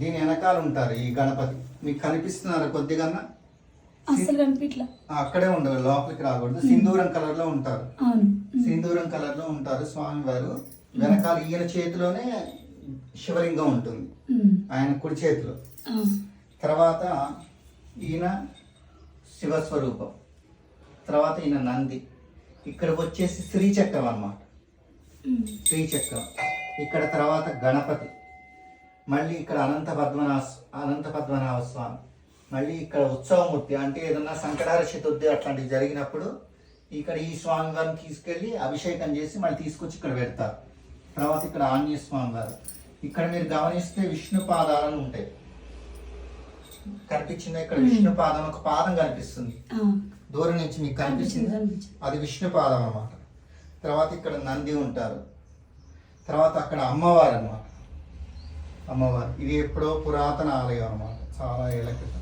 దీని వెనకాల ఉంటారు ఈ గణపతి. మీకు కనిపిస్తున్నారు కొద్దిగా? అసలు కనిపించలా. అక్కడే ఉండదు, లోపలికి రాకూడదు. సింధూరం కలర్ లో ఉంటారు. అవును, సింధూరం కలర్ లో ఉంటారు స్వామి వారు. వెనకాల ఈయన చేతిలోనే శివలింగం ఉంటుంది, ఆయన కుడి చేతిలో. తర్వాత ఈయన శివస్వరూపం. తర్వాత ఈయన నంది. ఇక్కడ వచ్చేసి శ్రీచక్రం అన్నమాట, శ్రీచక్రం. ఇక్కడ తర్వాత గణపతి. మళ్ళీ ఇక్కడ అనంత పద్మనాభ స్వామి. మళ్ళీ ఇక్కడ ఉత్సవమూర్తి, అంటే ఏదన్నా సంకటార చతుర్థి అట్లాంటివి జరిగినప్పుడు ఇక్కడ ఈ స్వామి వారిని తీసుకెళ్ళి అభిషేకం చేసి మళ్ళీ తీసుకొచ్చి ఇక్కడ పెడతారు. తర్వాత ఇక్కడ ఆంజనేయ స్వామి వారు. ఇక్కడ మీరు గమనిస్తే విష్ణు పాదాలను ఉంటాయి, కనిపించింది ఇక్కడ విష్ణు పాదం, ఒక పాదం కనిపిస్తుంది దూరం నుంచి మీకు కనిపిస్తుంది, అది విష్ణు పాదం అన్నమాట. తర్వాత ఇక్కడ నంది ఉంటారు. తర్వాత అక్కడ అమ్మవారు అన్నమాట, అమ్మవారు. ఇది ఎప్పుడో పురాతన ఆలయం అన్నమాట, చాలా ఏళ్ళ క్రితం.